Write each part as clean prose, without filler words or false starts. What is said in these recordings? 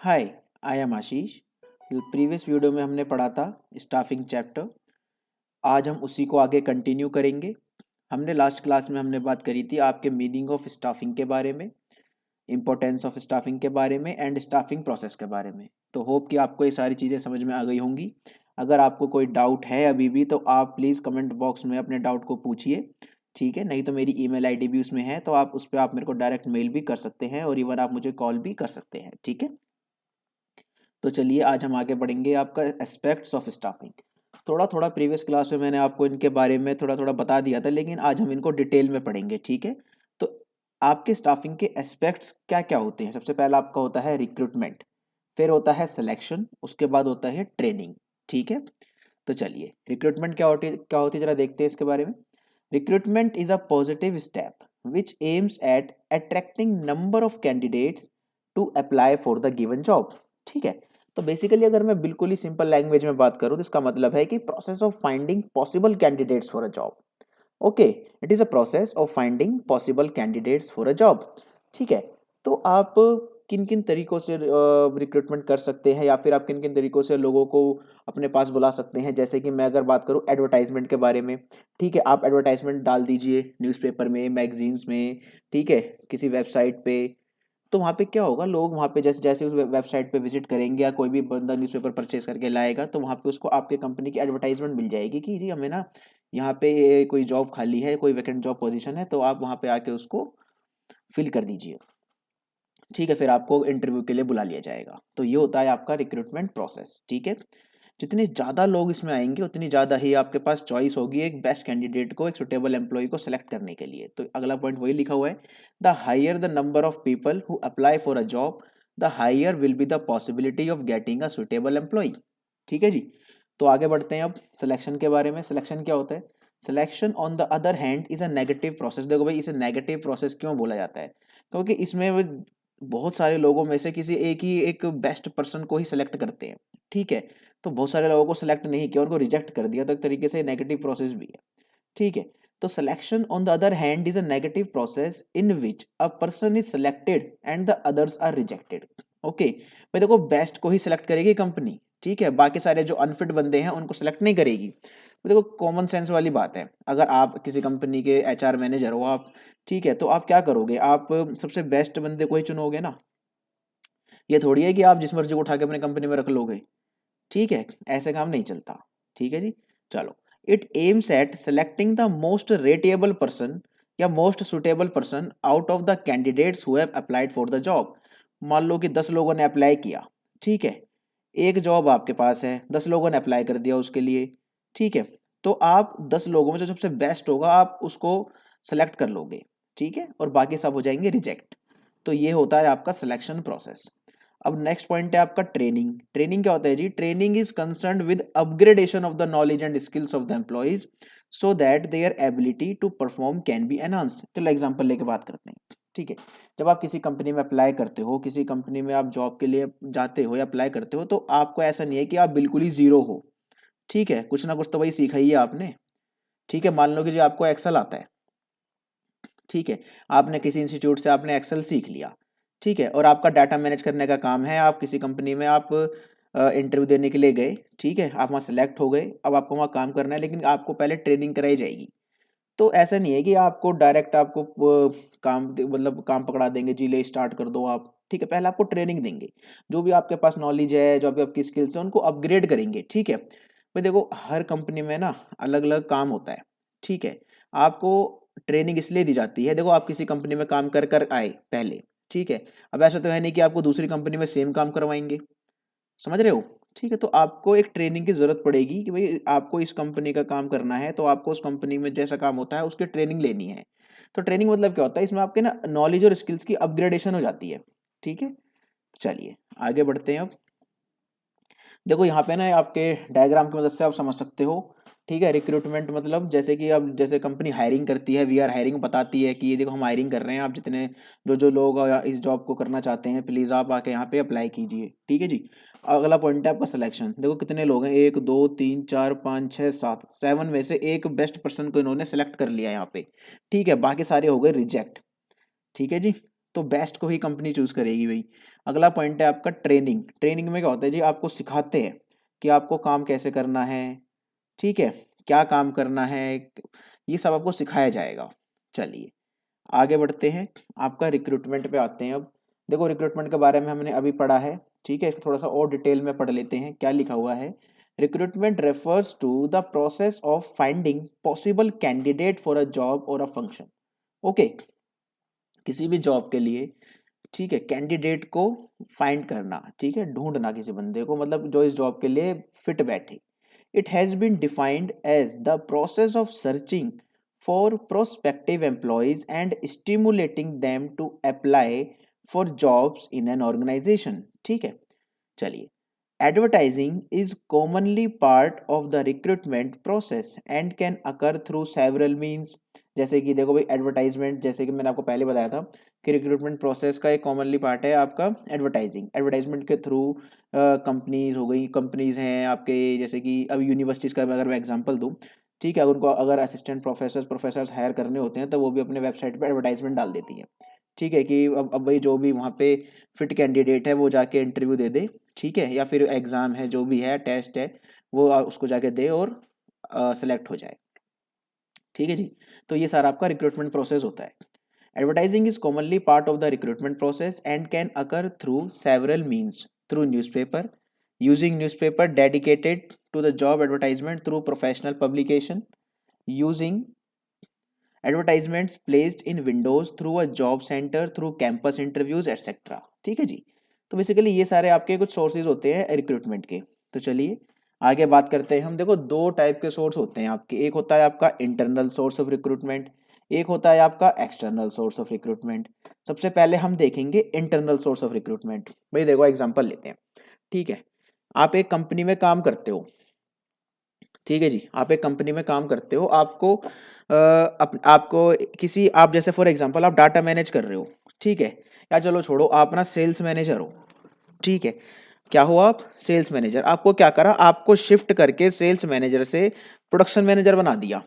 Hi, I am Ashish. Previous video में हमने पढ़ा था स्टाफिंग चैप्टर। आज हम उसी को आगे कंटिन्यू करेंगे। हमने लास्ट क्लास में हमने बात करी थी आपके मीनिंग ऑफ स्टाफिंग के बारे में, इम्पोर्टेंस ऑफ स्टाफिंग के बारे में एंड स्टाफिंग प्रोसेस के बारे में। तो होप कि आपको ये सारी चीज़ें समझ में आ गई होंगी। अगर आपको कोई डाउट है अभी भी तो आप प्लीज़ कमेंट बॉक्स में अपने डाउट को पूछिए, ठीक है। नहीं तो मेरी ईमेल आईडी भी उसमें है, तो आप उस पर आप मेरे को डायरेक्ट मेल भी कर सकते हैं और इवन आप मुझे कॉल भी कर सकते हैं, ठीक है। तो चलिए आज हम आगे बढ़ेंगे आपका एस्पेक्ट्स ऑफ स्टाफिंग। थोड़ा थोड़ा प्रीवियस क्लास में मैंने आपको इनके बारे में थोड़ा थोड़ा बता दिया था, लेकिन आज हम इनको डिटेल में पढ़ेंगे, ठीक है। तो आपके स्टाफिंग के एस्पेक्ट्स क्या क्या होते हैं? सबसे पहला आपका होता है रिक्रूटमेंट, फिर होता है सिलेक्शन, उसके बाद होता है ट्रेनिंग, ठीक है। तो चलिए रिक्रूटमेंट क्या होती है जरा देखते हैं इसके बारे में। Recruitment is a positive step which aims at attracting number of candidates to apply for the given job, ठीक है। तो बेसिकली अगर मैं बिल्कुल ही सिंपल लैंग्वेज में बात करूं तो इसका मतलब है कि process of finding possible candidates for a job. Okay, it is a process of finding possible candidates for a job, ठीक है। तो आप किन किन तरीकों से रिक्रूटमेंट कर सकते हैं या फिर आप किन किन तरीकों से लोगों को अपने पास बुला सकते हैं। जैसे कि मैं अगर बात करूं एडवर्टाइजमेंट के बारे में, ठीक है। आप एडवर्टाइजमेंट डाल दीजिए न्यूज़पेपर में, मैगजीन्स में, ठीक है, किसी वेबसाइट पे। तो वहाँ पे क्या होगा, लोग वहाँ पे जैसे जैसे उस वेबसाइट पे विजिट करेंगे या कोई भी बंदा न्यूज़पेपर परचेज करके लाएगा तो वहाँ पे उसको आपके कंपनी की एडवर्टाइजमेंट मिल जाएगी कि जी हमें ना यहाँ पे कोई जॉब खाली है, कोई वैकेंट जॉब पोजीशन है, तो आप वहाँ पे आके उसको फिल कर दीजिए, ठीक है। फिर आपको इंटरव्यू के लिए बुला लिया जाएगा। तो ये होता है आपका रिक्रूटमेंट प्रोसेस, ठीक है। जितने ज़्यादा लोग इसमें आएंगे उतनी ज़्यादा ही आपके पास चॉइस होगी एक बेस्ट कैंडिडेट को, एक सुटेबल एम्प्लॉय को सेलेक्ट करने के लिए। तो अगला पॉइंट वही लिखा हुआ है, the higher the number of people who apply for a job the higher will be the possibility of getting a suitable employee, ठीक है जी। तो आगे बढ़ते हैं अब सिलेक्शन के बारे में। सिलेक्शन क्या होता है? Selection on the other hand is a negative process. देखो भाई, इसे नेगेटिव प्रोसेस क्यों बोला जाता है? क्योंकि इसमें बहुत सारे लोगों में से किसी एक बेस्ट पर्सन को ही सिलेक्ट करते हैं, ठीक है। तो बहुत सारे लोगों को सिलेक्ट नहीं किया, उनको रिजेक्ट कर दिया, तो एक तरीके से नेगेटिव प्रोसेस भी है, ठीक है। तो selection on the other hand is a negative process in which a person is selected and the others are rejected. Okay भाई, देखो बेस्ट को ही सिलेक्ट करेगी कंपनी, ठीक है, बाकी सारे जो अनफिट बंदे हैं उनको सिलेक्ट नहीं करेगी। तो देखो कॉमन सेंस वाली बात है, अगर आप किसी कंपनी के एचआर मैनेजर हो आप, ठीक है, तो आप क्या करोगे? आप सबसे बेस्ट बंदे को ही चुनोगे ना। ये थोड़ी है कि आप जिस मर्जी को उठा के अपने कंपनी में रख लोगे, ठीक है, ऐसे काम नहीं चलता, ठीक है जी। चलो, it aims at selecting the most ratable person या most suitable person out of the candidates who have applied for the job. मान लो कि 10 लोगों ने अप्लाई किया, ठीक है, एक जॉब आपके पास है, 10 लोगों ने अप्लाई कर दिया उसके लिए, ठीक है। तो आप 10 लोगों में जो सबसे बेस्ट होगा आप उसको सेलेक्ट कर लोगे, ठीक है, और बाकी सब हो जाएंगे रिजेक्ट। तो ये होता है आपका सिलेक्शन प्रोसेस। अब नेक्स्ट पॉइंट है आपका ट्रेनिंग। ट्रेनिंग क्या होता है जी? Training is concern with upgradation of the knowledge and skills of the employees so that their ability to perform can be enhanced. चलो एग्जांपल लेके बात करते हैं, ठीक है। जब आप किसी कंपनी में अप्लाई करते हो, किसी कंपनी में आप जॉब के लिए जाते हो या अप्लाई करते हो, तो आपको ऐसा नहीं है कि आप बिल्कुल ही जीरो हो, ठीक है, कुछ ना कुछ तो वही सीखा ही है आपने, ठीक है। मान लो कि जी आपको एक्सेल आता है, ठीक है, आपने किसी इंस्टीट्यूट से आपने एक्सेल सीख लिया, ठीक है, और आपका डाटा मैनेज करने का काम है। आप किसी कंपनी में आप इंटरव्यू देने के लिए गए, ठीक है, आप वहाँ सेलेक्ट हो गए, अब आपको वहाँ काम करना है, लेकिन आपको पहले ट्रेनिंग कराई जाएगी। तो ऐसा नहीं है कि आपको डायरेक्ट आपको मतलब काम पकड़ा देंगे, जी ले स्टार्ट कर दो आप, ठीक है। पहले आपको ट्रेनिंग देंगे, जो भी आपके पास नॉलेज है, जो भी आपकी स्किल्स है उनको अपग्रेड करेंगे, ठीक है। भाई देखो हर कंपनी में ना अलग अलग काम होता है, ठीक है। आपको ट्रेनिंग इसलिए दी जाती है, देखो आप किसी कंपनी में काम कर कर आए पहले, ठीक है। अब ऐसा तो है नहीं कि आपको दूसरी कंपनी में सेम काम करवाएंगे, समझ रहे हो? ठीक है, तो आपको एक ट्रेनिंग की ज़रूरत पड़ेगी कि भाई आपको इस कंपनी का काम करना है, तो आपको उस कंपनी में जैसा काम होता है उसकी ट्रेनिंग लेनी है। तो ट्रेनिंग मतलब क्या होता है? इसमें आपके ना नॉलेज और स्किल्स की अपग्रेडेशन हो जाती है, ठीक है। चलिए आगे बढ़ते हैं अब। देखो यहाँ पे ना आपके डायग्राम की मदद से आप समझ सकते हो, ठीक है। रिक्रूटमेंट मतलब जैसे कि अब जैसे कंपनी हायरिंग करती है, वी आर हायरिंग बताती है कि ये देखो हम हायरिंग कर रहे हैं, आप जितने जो जो लोग इस जॉब को करना चाहते हैं प्लीज़ आप आके यहाँ पे अप्लाई कीजिए, ठीक है जी। अगला पॉइंट है आपका सिलेक्शन। देखो कितने लोग हैं, 1 2 3 4 5 6 7, 7 में से एक बेस्ट पर्सन को इन्होंने सेलेक्ट कर लिया यहाँ पे, ठीक है, बाकी सारे हो गए रिजेक्ट, ठीक है जी। तो बेस्ट को ही कंपनी चूज करेगी भाई। अगला पॉइंट है आपका ट्रेनिंग। ट्रेनिंग में क्या होता है जी, आपको सिखाते हैं कि आपको काम कैसे करना है, ठीक है, क्या काम करना है, ये सब आपको सिखाया जाएगा। चलिए आगे बढ़ते हैं, आपका रिक्रूटमेंट पे आते हैं। अब देखो रिक्रूटमेंट के बारे में हमने अभी पढ़ा है, ठीक है, थोड़ा सा और डिटेल में पढ़ लेते हैं क्या लिखा हुआ है। Recruitment refers to the process of finding possible candidate for a job और अ फंक्शन। ओके, किसी भी जॉब के लिए, ठीक है, कैंडिडेट को फाइंड करना, ठीक है, ढूंढना किसी बंदे को, मतलब जो इस जॉब के लिए फिट बैठे। It has been defined as the process of searching for prospective employees and stimulating them to apply for jobs in an organization. ठीक है, चलिए, advertising is commonly part of the recruitment process and can occur through several means. जैसे कि देखो भाई, advertisement, जैसे कि मैंने आपको पहले बताया था कि रिक्रूटमेंट प्रोसेस का एक कॉमनली पार्ट है आपका एडवर्टाइजिंग। एडवर्टाइजमेंट के थ्रू कंपनीज हो गई, कंपनीज हैं आपके, जैसे कि अब यूनिवर्सिटीज़ का अगर मैं एग्जांपल दूं, ठीक है, उनको अगर असिस्टेंट प्रोफेसर्स हायर करने होते हैं तो वो भी अपने वेबसाइट पे एडवर्टाइजमेंट डाल देती है, ठीक है, कि अब भाई जो भी वहाँ पे फिट कैंडिडेट है वो जाके इंटरव्यू दे दे, ठीक है, या फिर एग्ज़ाम है, जो भी है, टेस्ट है, वो उसको जाके दे और सेलेक्ट हो जाए। ठीक है जी, तो ये सारा आपका रिक्रूटमेंट प्रोसेस होता है। Advertising is commonly part of the recruitment process and can occur through several means, through newspaper, using newspaper dedicated to the job advertisement, through professional publication, using advertisements placed in windows, through a job centre, through campus interviews etcetera. ठीक है जी, तो basically ये सारे आपके कुछ sources होते हैं रिक्रूटमेंट के। तो चलिए आगे बात करते हैं हम। देखो दो टाइप के सोर्स होते हैं आपके, एक होता है आपका इंटरनल सोर्स ऑफ रिक्रूटमेंट, एक होता है आपका एक्सटर्नल सोर्स ऑफ रिक्रूटमेंट। सबसे पहले हम देखेंगे इंटरनल सोर्स ऑफ रिक्रूटमेंट। भाई देखो एग्जांपल लेते हैं, ठीक है, आप एक कंपनी में काम करते हो, ठीक है जी, आप एक कंपनी में काम करते हो, आपको आपको किसी, आप जैसे फॉर एग्जांपल आप डाटा मैनेज कर रहे हो, ठीक है, या चलो छोड़ो, आप ना सेल्स मैनेजर हो, ठीक है, क्या हो आप सेल्स मैनेजर, आपको क्या करा, आपको शिफ्ट करके सेल्स मैनेजर से प्रोडक्शन मैनेजर बना दिया।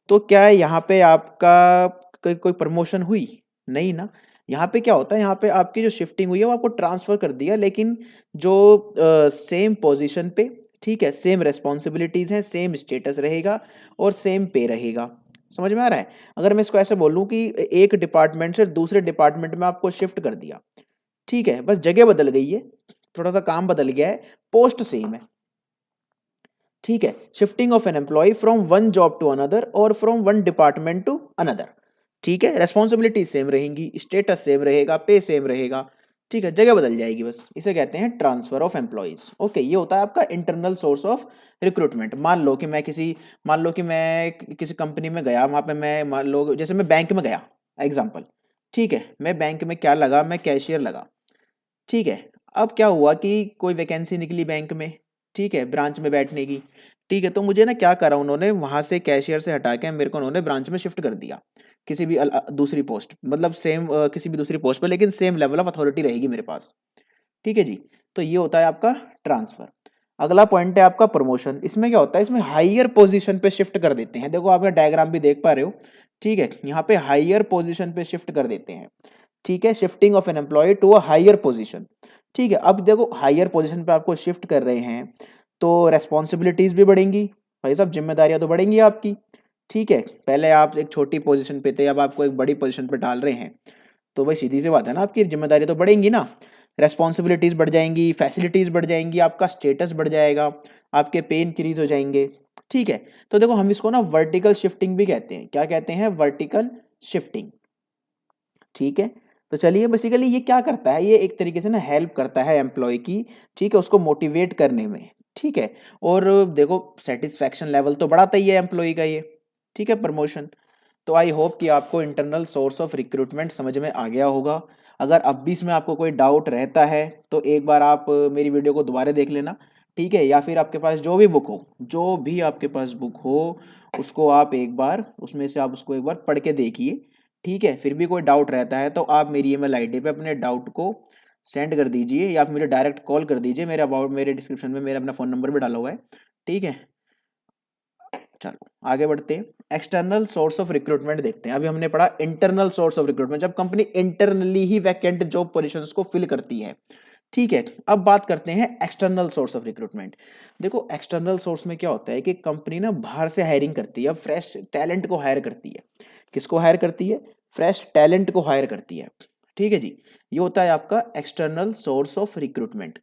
तो क्या है यहाँ पे आपका कोई प्रमोशन हुई? नहीं ना। यहाँ पे क्या होता है, यहाँ पे आपकी जो शिफ्टिंग हुई है वो आपको ट्रांसफर कर दिया, लेकिन जो सेम पोजीशन पे, ठीक है, सेम रेस्पॉन्सिबिलिटीज हैं, सेम स्टेटस रहेगा और सेम पे रहेगा। समझ में आ रहा है? अगर मैं इसको ऐसे बोलूँ कि एक डिपार्टमेंट से दूसरे डिपार्टमेंट में आपको शिफ्ट कर दिया, ठीक है, बस जगह बदल गई है, थोड़ा सा काम बदल गया है, पोस्ट सेम है। ठीक है, shifting of an employee from one job to another और from one department to another. ठीक है, रेस्पॉन्सिबिलिटी सेम रहेंगी, स्टेटस सेम रहेगा, पे सेम रहेगा, ठीक है, जगह बदल जाएगी बस। इसे कहते हैं ट्रांसफर ऑफ एम्प्लॉयज। ओके, ये होता है आपका इंटरनल सोर्स ऑफ रिक्रूटमेंट। मान लो कि मैं किसी कंपनी में गया, वहां पे मैं, मान लो जैसे मैं बैंक में गया, एग्जाम्पल, ठीक है, मैं बैंक में क्या लगा, मैं कैशियर लगा, ठीक है। अब क्या हुआ कि कोई वैकेंसी निकली बैंक में, ठीक है, ब्रांच में बैठने की, ठीक है, तो मुझे ना क्या करा, उन्होंने वहां से कैशियर से हटा के मेरे को उन्होंने ब्रांच में शिफ्ट कर दिया, किसी भी दूसरी पोस्ट, मतलब सेम किसी भी दूसरी पोस्ट पर, लेकिन सेम लेवल ऑफ अथॉरिटी रहेगी मेरे पास। ठीक है जी, तो ये होता है आपका ट्रांसफर। अगला पॉइंट है आपका प्रमोशन। इसमें क्या होता है, इसमें हायर पोजीशन पे शिफ्ट कर देते हैं। देखो आप डायग्राम भी देख पा रहे हो, ठीक है, यहाँ पे हायर पोजीशन पे शिफ्ट कर देते हैं, ठीक है, shifting of an employee to a higher position. ठीक है, अब देखो हायर पोजीशन पे आपको शिफ्ट कर रहे हैं तो रेस्पॉन्सिबिलिटीज भी बढ़ेंगी, भाई साहब जिम्मेदारियां तो बढ़ेंगी आपकी। ठीक है, पहले आप एक छोटी पोजीशन पे थे, अब आपको एक बड़ी पोजीशन पे डाल रहे हैं, तो भाई सीधी सी बात है ना, आपकी जिम्मेदारी तो बढ़ेंगी ना, रेस्पॉन्सिबिलिटीज बढ़ जाएंगी, फैसिलिटीज बढ़ जाएंगी, आपका स्टेटस बढ़ जाएगा, आपके पे इंक्रीज हो जाएंगे। ठीक है, तो देखो हम इसको ना वर्टिकल शिफ्टिंग भी कहते हैं। क्या कहते हैं? Vertical shifting. ठीक है, तो चलिए बेसिकली ये क्या करता है, ये एक तरीके से ना हेल्प करता है एम्प्लॉय की, ठीक है, उसको मोटिवेट करने में। ठीक है, और देखो सेटिस्फैक्शन लेवल तो बढ़ाता ही है एम्प्लॉय का ये, ठीक है, प्रमोशन। तो आई होप कि आपको इंटरनल सोर्स ऑफ रिक्रूटमेंट समझ में आ गया होगा। अगर अब भी इसमें आपको कोई डाउट रहता है तो एक बार आप मेरी वीडियो को दोबारा देख लेना, ठीक है, या फिर आपके पास जो भी बुक हो, जो भी आपके पास बुक हो, उसको आप एक बार, उसमें से आप उसको एक बार पढ़ के देखिए। ठीक है, फिर भी कोई डाउट रहता है तो आप मेरी ईमेल आईडी पे अपने डाउट को सेंड कर दीजिए, या फिर मुझे डायरेक्ट कॉल कर दीजिए। मेरे अबाउट, मेरे डिस्क्रिप्शन में मेरा अपना फ़ोन नंबर भी डाला हुआ है, ठीक है। चलो आगे बढ़ते हैं, एक्सटर्नल सोर्स ऑफ रिक्रूटमेंट देखते हैं। अभी हमने पढ़ा इंटरनल सोर्स ऑफ रिक्रूटमेंट, जब कंपनी इंटरनली ही वैकेंट जॉब पोजीशंस को फिल करती है। ठीक है, अब बात करते हैं एक्सटर्नल सोर्स ऑफ रिक्रूटमेंट। देखो एक्सटर्नल सोर्स में क्या होता है कि कंपनी ना बाहर से हायरिंग करती है, फ्रेश टैलेंट को हायर करती है। किसको हायर करती है? फ्रेश टैलेंट को हायर करती है। ठीक है जी, ये होता है आपका एक्सटर्नल सोर्स ऑफ रिक्रूटमेंट।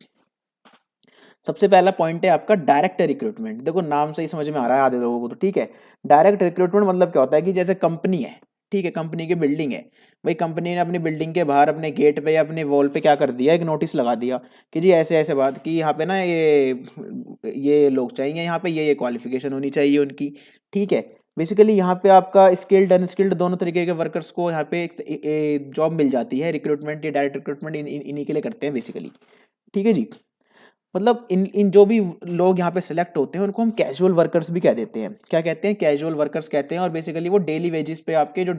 सबसे पहला पॉइंट है आपका डायरेक्ट रिक्रूटमेंट। देखो नाम से ही समझ में आ रहा है आधे लोगों को तो, ठीक है। डायरेक्ट रिक्रूटमेंट मतलब क्या होता है कि जैसे कंपनी है, ठीक है, कंपनी की बिल्डिंग है, भाई कंपनी ने अपनी बिल्डिंग के बाहर अपने गेट पे या अपने वॉल पे क्या कर दिया, एक नोटिस लगा दिया कि जी ऐसे ऐसे बात कि यहाँ पे ना ये लोग चाहिए, यहाँ पे ये क्वालिफिकेशन होनी चाहिए उनकी। ठीक है, बेसिकली यहाँ पे आपका स्किल्ड अनस्किल्ड दोनों तरीके के वर्कर्स को यहाँ पे एक जॉब मिल जाती है। रिक्रूटमेंट या डायरेक्ट रिक्रूटमेंट इन्हीं के लिए करते हैं बेसिकली। ठीक है जी, मतलब इन इन जो भी लोग यहाँ पे सिलेक्ट होते हैं उनको हम कैजुअल वर्कर्स भी कह देते हैं। क्या कहते हैं? कैजुअल वर्कर्स कहते हैं। और बेसिकली वो डेली वेजेस पे, आपके जो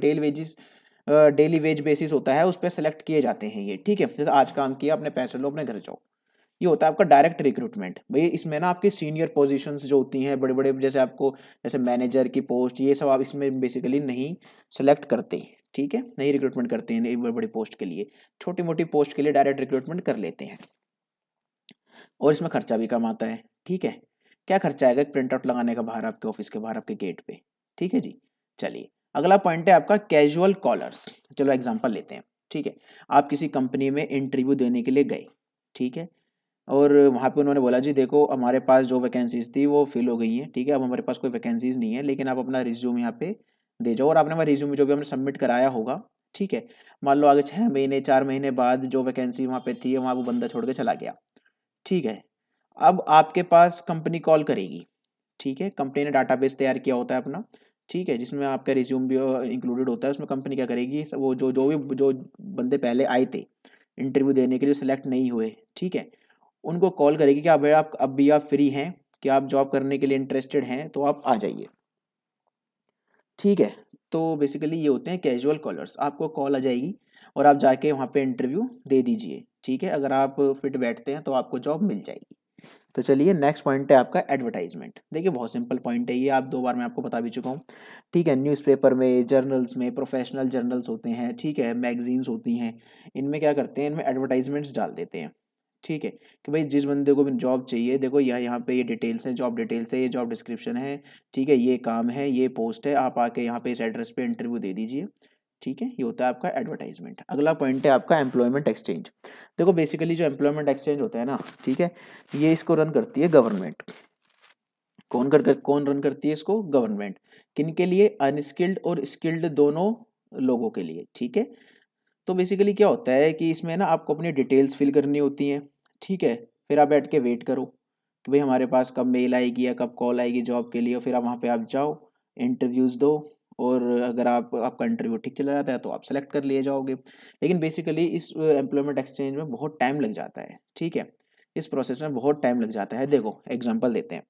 डेली वेज बेसिस होता है उस पर सेलेक्ट किए जाते हैं ये। ठीक है, जैसे आज काम किया, अपने पैसे लो, अपने घर जाओ। ये होता है आपका डायरेक्ट रिक्रूटमेंट। भाई इसमें ना आपकी सीनियर पोजीशंस जो होती हैं, बड़े बड़े, जैसे आपको जैसे मैनेजर की पोस्ट, ये सब आप इसमें बेसिकली नहीं सेलेक्ट करते। ठीक है, नहीं रिक्रूटमेंट करते हैं बड़ी बड़ी पोस्ट के लिए। छोटी मोटी पोस्ट के लिए डायरेक्ट रिक्रूटमेंट कर लेते हैं और इसमें खर्चा भी कम आता है। ठीक है, क्या खर्चा आएगा? एक प्रिंट आउट लगाने का बाहर, आपके ऑफिस के बाहर, आपके गेट पे। ठीक है जी, चलिए अगला पॉइंट है आपका कैजुअल कॉलर्स। चलो एग्जांपल लेते हैं। ठीक है, आप किसी कंपनी में इंटरव्यू देने के लिए गए, ठीक है, और वहाँ पे उन्होंने बोला जी देखो हमारे पास जो वैकेंसीज थी वो फिल हो गई हैं, ठीक है, अब हमारे पास कोई वैकेंसीज नहीं है, लेकिन आप अपना रिज्यूम यहाँ पे दे जाओ। और आपने हमारा रिज्यूम जो भी हमने सबमिट कराया होगा, ठीक है, मान लो आगे 6 महीने 4 महीने बाद जो वैकेंसी वहाँ पे थी, वहाँ वो बंदा छोड़ के चला गया। ठीक है, अब आपके पास कंपनी कॉल करेगी। ठीक है, कंपनी ने डाटाबेस तैयार किया होता है अपना, ठीक है, जिसमें आपका रिज्यूम भी इंक्लूडेड होता है। उसमें कंपनी क्या करेगी, वो जो बंदे पहले आए थे इंटरव्यू देने के लिए, सेलेक्ट नहीं हुए, ठीक है, उनको कॉल करेगी कि भाई आप अब भी आप फ्री हैं, कि आप जॉब करने के लिए इंटरेस्टेड हैं, तो आप आ जाइए। ठीक है, तो बेसिकली ये होते हैं कैजुअल कॉलर्स। आपको कॉल आ जाएगी और आप जाके वहाँ पे इंटरव्यू दे दीजिए। ठीक है, अगर आप फिट बैठते हैं तो आपको जॉब मिल जाएगी। तो चलिए नेक्स्ट पॉइंट है आपका एडवर्टाइजमेंट। देखिए बहुत सिंपल पॉइंट है ये, आप 2 बार मैं आपको बता भी चुका हूँ। ठीक है, न्यूज़पेपर में, जर्नल्स में, प्रोफेशनल जर्नल्स होते हैं, ठीक है, मैगजीन्स होती हैं, इनमें क्या करते हैं, इनमें एडवर्टाइजमेंट्स डाल देते हैं। ठीक है, कि भाई जिस बंदे को भी जॉब चाहिए, देखो यहाँ पे ये डिटेल्स है, जॉब डिटेल्स है, ये जॉब डिस्क्रिप्शन है, ठीक है, ये काम है, ये पोस्ट है, आप आके यहाँ पे इस एड्रेस पे इंटरव्यू दे दीजिए। ठीक है, ये होता है आपका एडवर्टाइजमेंट। अगला पॉइंट है आपका एम्प्लॉयमेंट एक्सचेंज। देखो बेसिकली जो एम्प्लॉयमेंट एक्सचेंज होता है ना, ठीक है, ये इसको रन करती है गवर्नमेंट। कौन रन करती है इसको? गवर्नमेंट। किन के लिए? अनस्किल्ड और स्किल्ड दोनों लोगों के लिए। ठीक है, तो बेसिकली क्या होता है कि इसमें ना आपको अपनी डिटेल्स फिल करनी होती हैं। ठीक है, फिर आप बैठ के वेट करो कि भाई हमारे पास कब मेल आएगी या कब कॉल आएगी जॉब के लिए, और फिर आप वहाँ पे आप जाओ, इंटरव्यूज़ दो, और अगर आपका इंटरव्यू ठीक चला जाता है तो आप सेलेक्ट कर लिए जाओगे। लेकिन बेसिकली इस एम्प्लॉयमेंट एक्सचेंज में बहुत टाइम लग जाता है। ठीक है, इस प्रोसेस में बहुत टाइम लग जाता है। देखो एग्जांपल देते हैं।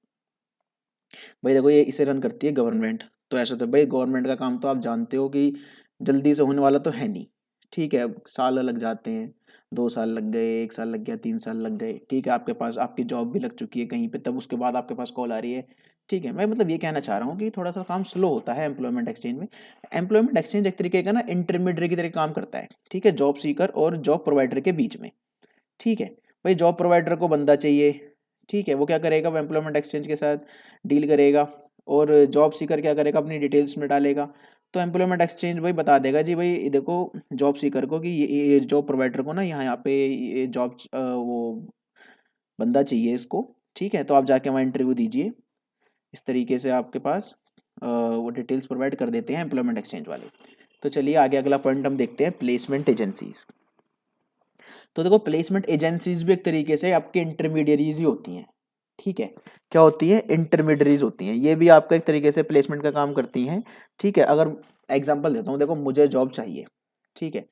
भाई देखो ये इसे रन करती है गवर्नमेंट, तो ऐसा तो भाई गवर्नमेंट का काम तो आप जानते हो कि जल्दी से होने वाला तो है नहीं। ठीक है, साल लग जाते हैं, 2 साल लग गए, 1 साल लग गया, 3 साल लग गए। ठीक है, आपके पास आपकी जॉब भी लग चुकी है कहीं पे, तब उसके बाद आपके पास कॉल आ रही है। ठीक है, मैं मतलब ये कहना चाह रहा हूँ कि थोड़ा सा काम स्लो होता है एम्प्लॉयमेंट एक्सचेंज में। एम्प्लॉयमेंट एक्सचेंज एक तरीके का ना इंटरमीडिएट की तरह काम करता है। ठीक है, जॉब सीकर और जॉब प्रोवाइडर के बीच में। ठीक है, भाई जॉब प्रोवाइडर को बंदा चाहिए, ठीक है, वो क्या करेगा, वो एम्प्लॉयमेंट एक्सचेंज के साथ डील करेगा, और जॉब सीकर क्या करेगा, अपनी डिटेल्स में डालेगा। तो एम्प्लॉयमेंट एक्सचेंज भाई बता देगा जी भाई देखो जॉब सीकर को कि ये जॉब प्रोवाइडर को ना यहाँ पे ये जॉब वो बंदा चाहिए इसको। ठीक है, तो आप जाके वहाँ इंटरव्यू दीजिए। इस तरीके से आपके पास वो डिटेल्स प्रोवाइड कर देते हैं एम्प्लॉयमेंट एक्सचेंज वाले। तो चलिए आगे अगला पॉइंट हम देखते हैं, प्लेसमेंट एजेंसीज। तो देखो प्लेसमेंट एजेंसीज भी एक तरीके से आपके इंटरमीडियरीज ही होती हैं। ठीक है, क्या होती है? इंटरमीडियरीज होती हैं। ये भी आपका एक तरीके से प्लेसमेंट का काम करती हैं। ठीक है, अगर एग्जांपल देता हूँ, देखो मुझे जॉब चाहिए, ठीक है,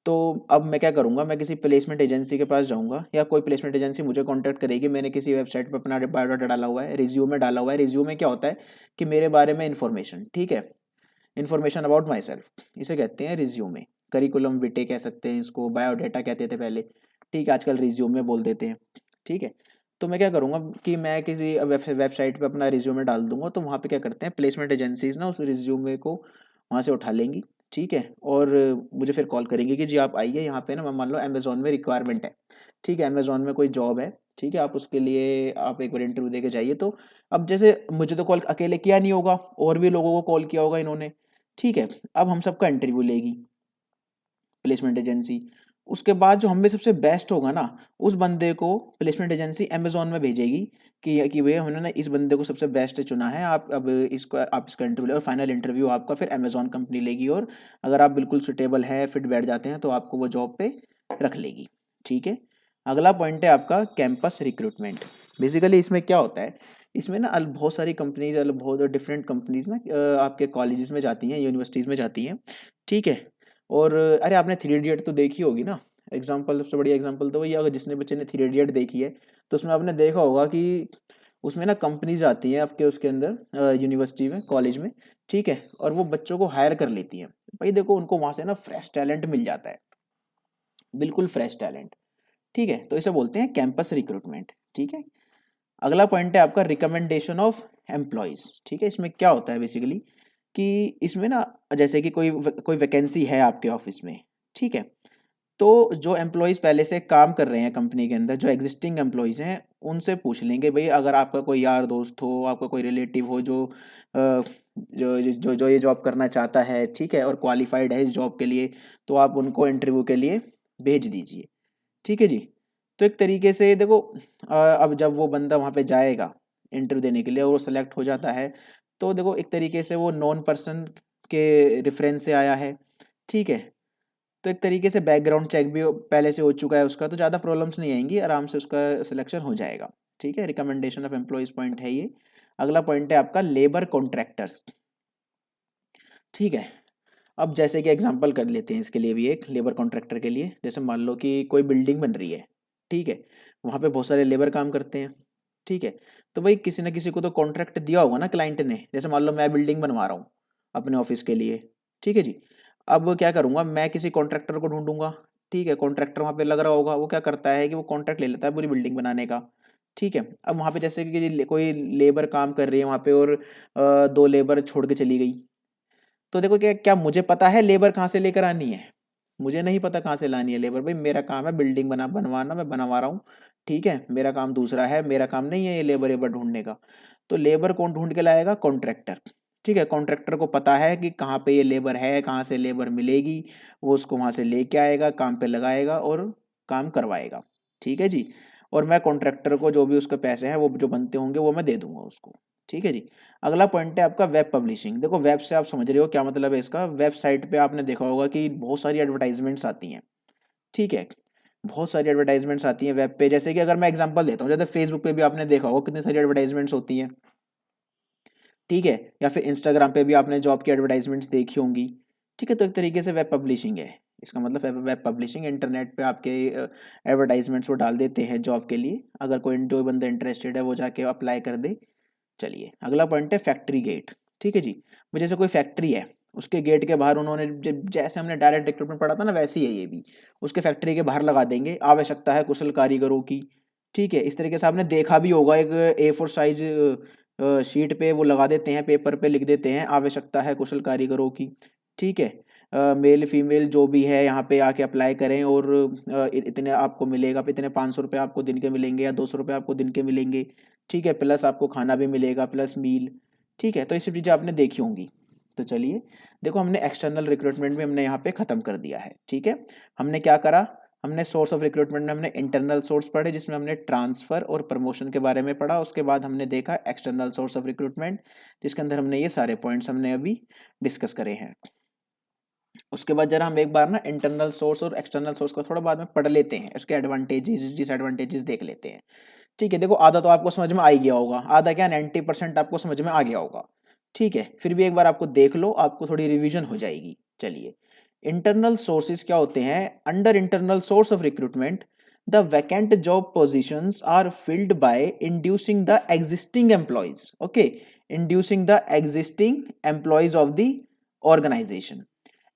तो अब मैं क्या करूंगा, मैं किसी प्लेसमेंट एजेंसी के पास जाऊंगा, या कोई प्लेसमेंट एजेंसी मुझे कांटेक्ट करेगी। मैंने किसी वेबसाइट पर अपना बायोडाटा डाला हुआ है, रिज्यूमे डाला हुआ है। रिज्यूमे क्या होता है कि मेरे बारे में इन्फॉर्मेशन, ठीक है, इन्फॉर्मेशन अबाउट माई सेल्फ, इसे कहते हैं रिज्यूमे। करिकुलम विटे कह सकते हैं इसको, बायोडाटा कहते थे पहले, ठीक है, आजकल रिज्यूमे बोल देते हैं। ठीक है, तो मैं क्या करूँगा कि मैं किसी वेबसाइट पे अपना रिज्यूमे डाल दूंगा, तो वहाँ पे क्या करते हैं प्लेसमेंट एजेंसीज ना उस रिज्यूमे को वहाँ से उठा लेंगी, ठीक है, और मुझे फिर कॉल करेंगे कि जी आप आइए यहाँ पे ना, मान लो अमेजोन में रिक्वायरमेंट है, ठीक है, अमेजोन में कोई जॉब है, ठीक है, आप उसके लिए आप एक बार इंटरव्यू दे के जाइए। तो अब जैसे मुझे तो कॉल अकेले किया नहीं होगा, और भी लोगों को कॉल किया होगा इन्होंने, ठीक है, अब हम सबका इंटरव्यू लेगी प्लेसमेंट एजेंसी। उसके बाद जो हम में सबसे बेस्ट होगा ना, उस बंदे को प्लेसमेंट एजेंसी अमेजोन में भेजेगी कि भैया हमने ना इस बंदे को सबसे बेस्ट चुना है, आप अब इसको आप इसका इंटरव्यू और फाइनल इंटरव्यू आपका फिर अमेजोन कंपनी लेगी, और अगर आप बिल्कुल सुटेबल है, फिट बैठ जाते हैं, तो आपको वो जॉब पे रख लेगी, ठीक है। अगला पॉइंट है आपका कैंपस रिक्रूटमेंट। बेसिकली इसमें क्या होता है, इसमें ना बहुत सारी कंपनीज, बहुत डिफरेंट कंपनीज ना आपके कॉलेजेस में जाती हैं, यूनिवर्सिटीज़ में जाती हैं, ठीक है। और अरे आपने थ्री इडियट तो देखी होगी ना, एग्जाम्पल सबसे बढ़िया एग्जाम्पल तो वही, अगर जिसने बच्चे ने थ्री इडियट देखी है तो उसमें आपने देखा होगा कि उसमें ना कंपनीज आती हैं आपके उसके अंदर यूनिवर्सिटी में, कॉलेज में, ठीक है, और वो बच्चों को हायर कर लेती हैं। भाई देखो उनको वहाँ से ना फ्रेश टैलेंट मिल जाता है, बिल्कुल फ्रेश टैलेंट, ठीक है, तो इसे बोलते हैं कैंपस रिक्रूटमेंट, ठीक है। अगला पॉइंट है आपका रिकमेंडेशन ऑफ एम्प्लॉयज़, ठीक है। इसमें क्या होता है बेसिकली कि इसमें ना जैसे कि कोई वैकेंसी है आपके ऑफिस में, ठीक है, तो जो एम्प्लॉयज़ पहले से काम कर रहे हैं कंपनी के अंदर, जो एग्जिस्टिंग एम्प्लॉयज़ हैं, उनसे पूछ लेंगे भाई, अगर आपका कोई यार दोस्त हो, आपका कोई रिलेटिव हो जो जो ये जॉब करना चाहता है, ठीक है, और क्वालिफाइड है इस जॉब के लिए, तो आप उनको इंटरव्यू के लिए भेज दीजिए, ठीक है जी। तो एक तरीके से देखो अब जब वो बंदा वहाँ पे जाएगा इंटरव्यू देने के लिए और वो सेलेक्ट हो जाता है, तो देखो एक तरीके से वो नॉन पर्सन के रेफरेंस से आया है, ठीक है, तो एक तरीके से बैकग्राउंड चेक भी पहले से हो चुका है उसका, तो ज़्यादा प्रॉब्लम्स नहीं आएंगी, आराम से उसका सिलेक्शन हो जाएगा, ठीक है। रिकमेंडेशन ऑफ एम्प्लॉयज़ पॉइंट है ये। अगला पॉइंट है आपका लेबर कॉन्ट्रैक्टर्स, ठीक है। अब जैसे कि एग्जांपल कर लेते हैं इसके लिए भी, एक लेबर कॉन्ट्रैक्टर के लिए, जैसे मान लो कि कोई बिल्डिंग बन रही है, ठीक है, वहाँ पे बहुत सारे लेबर काम करते हैं, ठीक है, तो भाई किसी ना किसी को तो कॉन्ट्रैक्ट दिया होगा ना क्लाइंट ने, जैसे मान लो मैं बिल्डिंग बनवा रहा हूँ अपने ऑफिस के लिए, ठीक है जी। अब क्या करूँगा, मैं किसी कॉन्ट्रैक्टर को ढूंढूंगा, ठीक है, कॉन्ट्रैक्टर वहाँ पे लग रहा होगा, वो क्या करता है कि वो कॉन्ट्रैक्ट ले लेता है पूरी बिल्डिंग बनाने का, ठीक है। अब वहाँ पे जैसे कि कोई लेबर काम कर रही है वहाँ पे, और दो लेबर छोड़ के चली गई, तो देखो क्या क्या मुझे पता है लेबर कहाँ से लेकर आनी है? मुझे नहीं पता कहाँ से लानी है लेबर, भाई मेरा काम है बिल्डिंग बनवाना, मैं बनवा रहा हूँ, ठीक है, मेरा काम दूसरा है, मेरा काम नहीं है ये लेबर वेबर ढूंढने का। तो लेबर कौन ढूंढ के लाएगा? कॉन्ट्रैक्टर, ठीक है, कॉन्ट्रैक्टर को पता है कि कहाँ पे ये लेबर है, कहाँ से लेबर मिलेगी, वो उसको वहाँ से लेके आएगा, काम पे लगाएगा और काम करवाएगा, ठीक है जी। और मैं कॉन्ट्रैक्टर को जो भी उसके पैसे हैं वो जो बनते होंगे वो मैं दे दूंगा उसको, ठीक है जी। अगला पॉइंट है आपका वेब पब्लिशिंग। देखो वेब से आप समझ रहे हो क्या मतलब है इसका, वेबसाइट पे आपने देखा होगा कि बहुत सारी एडवर्टाइजमेंट्स आती हैं, ठीक है, बहुत सारी एडवर्टाइजमेंट्स आती हैं वेब पे। जैसे कि अगर मैं एग्जांपल देता हूँ, जैसे फेसबुक पे भी आपने देखा होगा कितनी सारी एडवर्टाइजमेंट्स होती हैं, ठीक है, या फिर इंस्टाग्राम पे भी आपने जॉब की एडवर्टाइजमेंट्स देखी होंगी, ठीक है। तो एक तरीके से वेब पब्लिशिंग है इसका मतलब, वेब पब्लिशिंग, इंटरनेट पे आपके एडवर्टाइजमेंट्स वो डाल देते हैं जॉब के लिए, अगर कोई जो बंदा इंटरेस्टेड है वो जाके अप्लाई कर दे। चलिए अगला पॉइंट है फैक्ट्री गेट, ठीक है जी। वो जैसे कोई फैक्ट्री है, उसके गेट के बाहर उन्होंने जैसे हमने डायरेक्ट रिक्रूटमेंट पढ़ा था ना, वैसे ही है ये भी, उसके फैक्ट्री के बाहर लगा देंगे आवश्यकता है कुशल कारीगरों की, ठीक है। इस तरीके से आपने देखा भी होगा, एक A4 साइज शीट पे वो लगा देते हैं, पेपर पे लिख देते हैं आवश्यकता है कुशल कारीगरों की, ठीक है। मेल फीमेल जो भी है यहाँ पे आके अप्लाई करें, और इतने आपको मिलेगा, इतने 500 रुपये आपको दिन के मिलेंगे या 200 रुपये आपको दिन के मिलेंगे, ठीक है, प्लस आपको खाना भी मिलेगा प्लस मील, ठीक है। तो ये सब चीज़ें आपने देखी होंगी। तो चलिए देखो हमने एक्सटर्नल रिक्रूटमेंट में हमने यहाँ पे ख़त्म कर दिया है, ठीक है। हमने क्या करा, हमने सोर्स ऑफ रिक्रूटमेंट में हमने इंटरनल सोर्स पढ़े जिसमें हमने ट्रांसफ़र और प्रमोशन के बारे में पढ़ा, उसके बाद हमने देखा एक्सटर्नल सोर्स ऑफ रिक्रूटमेंट जिसके अंदर हमने ये सारे पॉइंट्स हमने अभी डिस्कस करे हैं। उसके बाद जरा हम एक बार ना इंटरनल सोर्स और एक्सटर्नल सोर्स को थोड़ा बाद में पढ़ लेते हैं, उसके एडवांटेजेस डिसएडवांटेजेस देख लेते हैं, ठीक है। देखो आधा तो आपको समझ में आ ही गया होगा, आधा क्या 90% आपको समझ में आ गया होगा, ठीक है। फिर भी एक बार आपको देख लो, आपको थोड़ी रिवीजन हो जाएगी। चलिए इंटरनल सोर्सेज क्या होते हैं, under internal source of recruitment the vacant job positions are filled by inducing the existing employees, okay, inducing the existing employees of the organization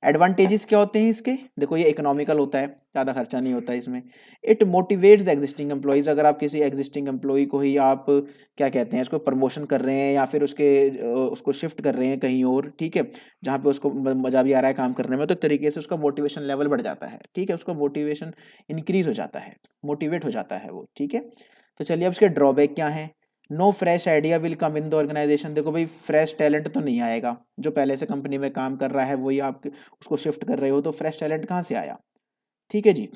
advantages क्या होते हैं इसके, देखो ये इकोनॉमिकल होता है, ज़्यादा खर्चा नहीं होता है इसमें। It motivates the existing employees, अगर आप किसी एग्जिस्टिंग एम्प्लॉय को ही आप क्या कहते हैं, इसको प्रमोशन कर रहे हैं या फिर उसको शिफ्ट कर रहे हैं कहीं और, ठीक है, जहाँ पे उसको मज़ा भी आ रहा है काम करने में, तो एक तरीके से उसका मोटिवेशन लेवल बढ़ जाता है, ठीक है, उसका मोटिवेशन इंक्रीज हो जाता है, मोटिवेट हो जाता है वो, ठीक है। तो चलिए अब इसके ड्रॉबैक क्या है। No fresh idea will come in the organization, देखो भाई फ्रेश टैलेंट तो नहीं आएगा, जो पहले से कंपनी में काम कर रहा है वही आप उसको शिफ्ट कर रहे हो, तो फ्रेश टैलेंट कहाँ से आया, ठीक है जी।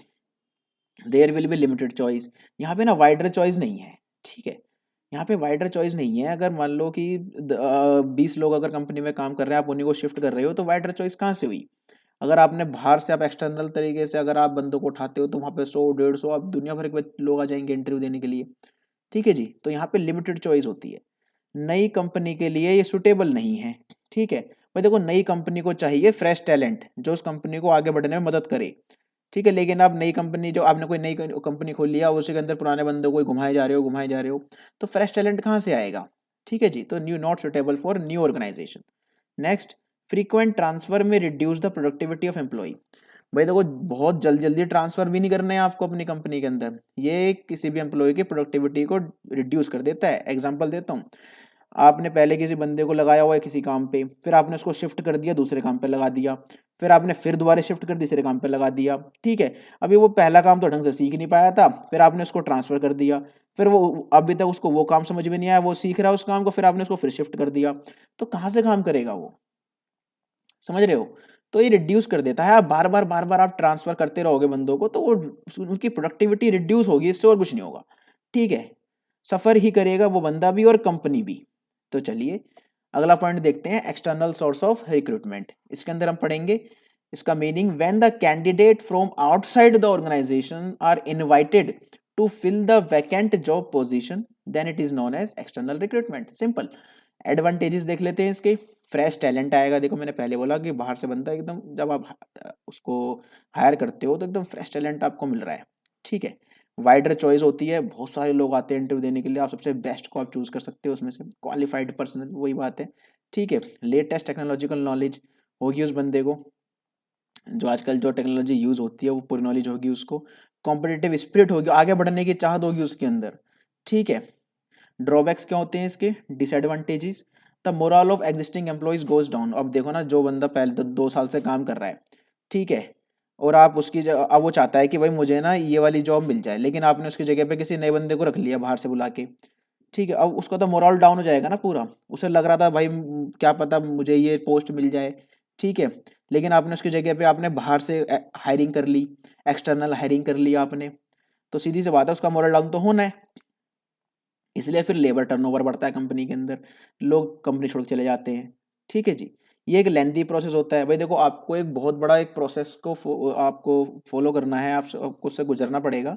There will be limited choice, यहाँ पे ना वाइडर चॉइस नहीं है, ठीक है, यहाँ पे वाइडर चॉइस नहीं है। अगर मान लो कि 20 लोग अगर कंपनी में काम कर रहे हैं, आप उन्हीं को शिफ्ट कर रहे हो, तो वाइडर चॉइस कहाँ से हुई। अगर आपने बाहर से आप एक्सटर्नल तरीके से अगर आप बंदों को उठाते हो, तो वहाँ पे 100 150 आप दुनिया भर के लोग आ जाएंगे इंटरव्यू देने के लिए, ठीक है जी। तो यहाँ पे लिमिटेड चॉइस होती है, नई कंपनी के लिए ये सुटेबल नहीं है, ठीक है। भाई देखो नई कंपनी को चाहिए फ्रेश टैलेंट जो उस कंपनी को आगे बढ़ने में मदद करे, ठीक है, लेकिन आप नई कंपनी, जो आपने कोई नई कंपनी खोल लिया, उसी के अंदर पुराने बंदों को घुमाए जा रहे हो, घुमाए जा रहे हो, तो फ्रेश टैलेंट कहाँ से आएगा, ठीक है जी। तो new not suitable for new organisation. Next, frequent transfer may reduce the productivity of employee, भाई देखो बहुत जल्दी जल्दी ट्रांसफर भी नहीं करना है आपको अपनी कंपनी के अंदर, ये किसी भी एम्प्लॉय की प्रोडक्टिविटी को रिड्यूस कर देता है। एग्जांपल देता हूँ, आपने पहले किसी बंदे को लगाया हुआ है किसी काम पे, फिर आपने उसको शिफ्ट कर दिया दूसरे काम पे लगा दिया, फिर आपने फिर दोबारा शिफ्ट कर तीसरे काम पे लगा दिया, ठीक है। अभी वो पहला काम तो ढंग से सीख नहीं पाया था, फिर आपने उसको ट्रांसफर कर दिया, फिर वो अभी तक उसको वो काम समझ में नहीं आया, वो सीख रहा है उस काम को, फिर आपने उसको फिर शिफ्ट कर दिया, तो कहाँ से काम करेगा वो, समझ रहे हो। तो ये रिड्यूस कर देता है, आप बार बार आप ट्रांसफर करते रहोगे बंदों को, तो वो उनकी प्रोडक्टिविटी रिड्यूस होगी, इससे और कुछ नहीं होगा, ठीक है। सफर ही करेगा वो बंदा भी और कंपनी भी। तो चलिए अगला पॉइंट देखते हैं, एक्सटर्नल सोर्स ऑफ रिक्रूटमेंट। इसके अंदर हम पढ़ेंगे इसका meaning, when the candidate from outside the organization are invited to fill the vacant job position, then it is known as external recruitment. Simple. Advantages देख लेते हैं इसके, फ्रेश टैलेंट आएगा, देखो मैंने पहले बोला कि बाहर से बंदा एकदम, जब आप उसको हायर करते हो तो एकदम फ्रेश टैलेंट आपको मिल रहा है, ठीक है। वाइडर चॉइस होती है, बहुत सारे लोग आते हैं इंटरव्यू देने के लिए, आप सबसे बेस्ट को आप चूज कर सकते हो उसमें से, क्वालिफाइड पर्सन, वही बात है, ठीक है। लेटेस्ट टेक्नोलॉजिकल नॉलेज होगी उस बंदे को, जो आजकल जो टेक्नोलॉजी यूज होती है वो पूरी नॉलेज होगी उसको, कॉम्पिटिटिव स्पिरिट होगी, आगे बढ़ने की चाहत होगी उसके अंदर, ठीक है। ड्रॉबैक्स क्या होते हैं इसके, disadvantages, the moral of existing employees goes down. अब देखो ना, जो बंदा पहले 2 साल से काम कर रहा है, ठीक है, और आप उसकी अब वो चाहता है कि भाई मुझे ना ये वाली जॉब मिल जाए, लेकिन आपने उसकी जगह पे किसी नए बंदे को रख लिया बाहर से बुला के, ठीक है। अब उसका तो मोरल डाउन हो जाएगा ना पूरा, उसे लग रहा था भाई क्या पता मुझे ये पोस्ट मिल जाए, ठीक है, लेकिन आपने उसकी जगह पे आपने बाहर से हायरिंग कर ली, एक्सटर्नल हायरिंग कर ली आपने, तो सीधी सी बात है उसका मोरल डाउन तो होना है, इसलिए फिर लेबर टर्नओवर बढ़ता है कंपनी के अंदर, लोग कंपनी छोड़ के चले जाते हैं, ठीक है जी। ये एक लेंथी प्रोसेस होता है, भाई देखो आपको एक बहुत बड़ा एक प्रोसेस को आपको फॉलो करना है, आपको उससे गुजरना पड़ेगा,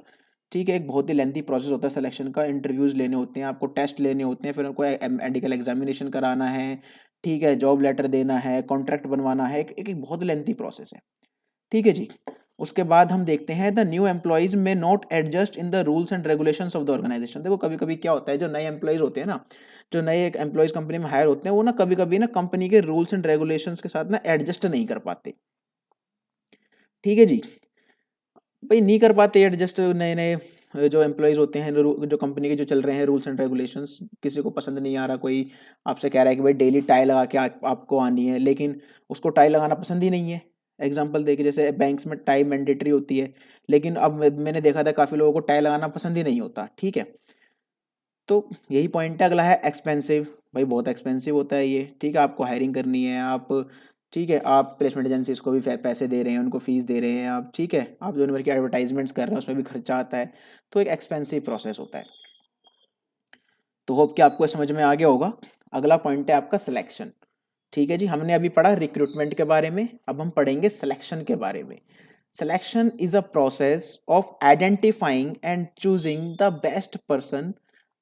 ठीक है। एक बहुत ही लेंथी प्रोसेस होता है सिलेक्शन का, इंटरव्यूज लेने होते हैं, आपको टेस्ट लेने होते हैं, फिर उनको मेडिकल एग्जामिनेशन कराना है, ठीक है, जॉब लेटर देना है, कॉन्ट्रैक्ट बनवाना है, एक बहुत लेंथी प्रोसेस है, ठीक है जी। उसके बाद हम देखते हैं the new employees may not adjust in the rules and regulations of the organization. देखो कभी कभी क्या होता है, जो नए एम्प्लॉयज होते हैं ना, जो नए एम्प्लॉयज कंपनी में हायर होते हैं, वो ना कभी कभी ना कंपनी के रूल्स एंड रेगुलेशंस के साथ ना एडजस्ट नहीं कर पाते, ठीक है जी। भाई नहीं कर पाते एडजस्ट, नए नए जो एम्प्लॉयज होते हैं, जो कंपनी के जो चल रहे हैं रूल्स एंड रेगुलेशंस, किसी को पसंद नहीं आ रहा, कोई आपसे कह रहा है कि भाई डेली टाई लगा के आपको आनी है, लेकिन उसको टाई लगाना पसंद ही नहीं है। एग्जाम्पल देखिए, जैसे बैंक्स में टाई मैंडेटरी होती है, लेकिन अब मैंने देखा था काफ़ी लोगों को टाई लगाना पसंद ही नहीं होता, ठीक है। तो यही पॉइंट है। अगला है एक्सपेंसिव, भाई बहुत एक्सपेंसिव होता है ये, ठीक है, आपको हायरिंग करनी है आप, ठीक है, आप प्लेसमेंट एजेंसीज को भी पैसे दे रहे हैं, उनको फीस दे रहे हैं आप, ठीक है, आप जो भर की एडवर्टाइजमेंट्स कर रहे हैं उसमें भी खर्चा आता है, तो एक एक्सपेंसिव प्रोसेस होता है। तो होप कि आपको समझ में आ गया होगा। अगला पॉइंट है आपका सिलेक्शन, ठीक है जी। हमने अभी पढ़ा रिक्रूटमेंट के बारे में, अब हम पढ़ेंगे सिलेक्शन के बारे में। Selection is a process of identifying and choosing the best person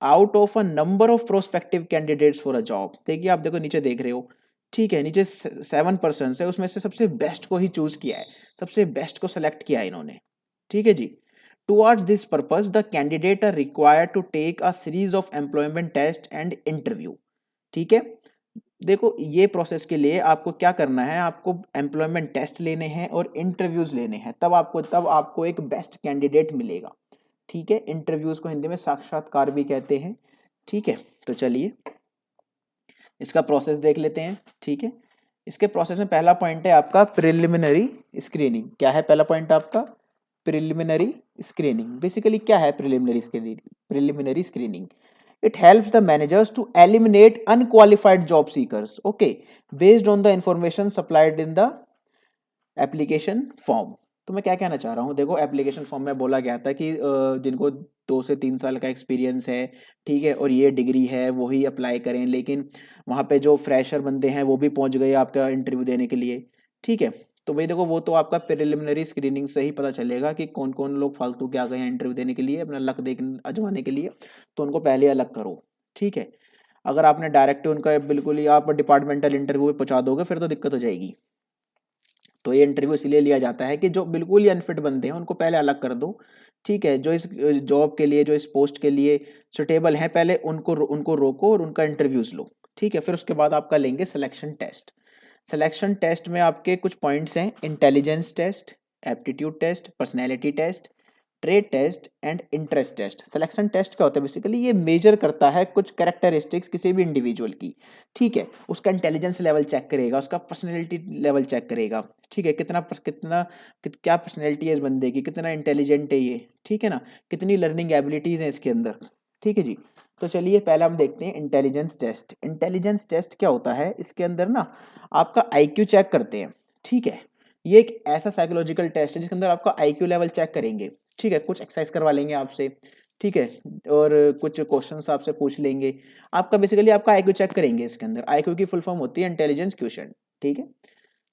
out of a number of prospective candidates for a job. देखिए आप देखो नीचे देख रहे हो, ठीक है, नीचे 7 पर्सन है, उसमें से सबसे बेस्ट को ही चूज किया है, सबसे बेस्ट को सेलेक्ट किया है इन्होंने, ठीक है जी। Towards this purpose the candidate are required to take a series of employment test and interview, ठीक है। देखो ये प्रोसेस के लिए आपको क्या करना है, आपको एम्प्लॉयमेंट टेस्ट लेने हैं और इंटरव्यूज लेने हैं, तब आपको एक बेस्ट कैंडिडेट मिलेगा। ठीक है, इंटरव्यूज को हिंदी में साक्षात्कार भी कहते हैं। ठीक है, तो चलिए इसका प्रोसेस देख लेते हैं। ठीक है, इसके प्रोसेस में पहला पॉइंट है आपका प्रिलिमिनरी स्क्रीनिंग। क्या है पहला पॉइंट आपका? Preliminary screening. बेसिकली क्या है preliminary screening? Preliminary screening, it helps the managers to eliminate unqualified job seekers, okay, based on the information supplied in the application form। तो मैं क्या कहना चाह रहा हूँ, देखो एप्लीकेशन फॉर्म में बोला गया था कि जिनको 2 से 3 साल का एक्सपीरियंस है, ठीक है, और ये डिग्री है वही अप्लाई करें, लेकिन वहाँ पे जो फ्रेशर बंदे हैं वो भी पहुँच गए आपका इंटरव्यू देने के लिए। ठीक है, तो भाई देखो वो तो आपका प्रिलिमिनरी स्क्रीनिंग से ही पता चलेगा कि कौन कौन लोग फालतू के आ गए हैं इंटरव्यू देने के लिए, अपना लक देख आजमाने के लिए, तो उनको पहले अलग करो। ठीक है, अगर आपने डायरेक्ट उनका बिल्कुल ही आप डिपार्टमेंटल इंटरव्यू पे पहुँचा दोगे फिर तो दिक्कत हो जाएगी। तो ये इंटरव्यू इसलिए लिया जाता है कि जो बिल्कुल ही अनफिट बंदे हैं उनको पहले अलग कर दो। ठीक है, जो इस जॉब के लिए, जो इस पोस्ट के लिए सुटेबल हैं, पहले उनको रोको और उनका इंटरव्यूज लो। ठीक है, फिर उसके बाद आपका लेंगे सिलेक्शन टेस्ट। सिलेक्शन टेस्ट में आपके कुछ पॉइंट्स हैं: intelligence test, aptitude test, personality test, trade test and interest test. Selection test क्या होता है? बेसिकली ये मेजर करता है कुछ कैरेक्टरिस्टिक्स किसी भी इंडिविजुअल की। ठीक है, उसका इंटेलिजेंस लेवल चेक करेगा, उसका पर्सनैलिटी लेवल चेक करेगा। ठीक है, क्या पर्सनैलिटी है इस बंदे की, कितना इंटेलिजेंट है ये, ठीक है ना, कितनी लर्निंग एबिलिटीज़ हैं इसके अंदर। ठीक है जी, तो चलिए पहले हम देखते हैं इंटेलिजेंस टेस्ट। इंटेलिजेंस टेस्ट क्या होता है? इसके अंदर ना आपका आईक्यू चेक करते हैं। ठीक है, ये एक ऐसा साइकोलॉजिकल टेस्ट है जिसके अंदर आपका आईक्यू लेवल चेक करेंगे। ठीक है, कुछ एक्सरसाइज करवा लेंगे आपसे, ठीक है, और कुछ क्वेश्चंस आपसे पूछ लेंगे। आपका बेसिकली आपका आईक्यू चेक करेंगे इसके अंदर। आईक्यू की फुल फॉर्म होती है इंटेलिजेंस क्वोशिएंट। ठीक है,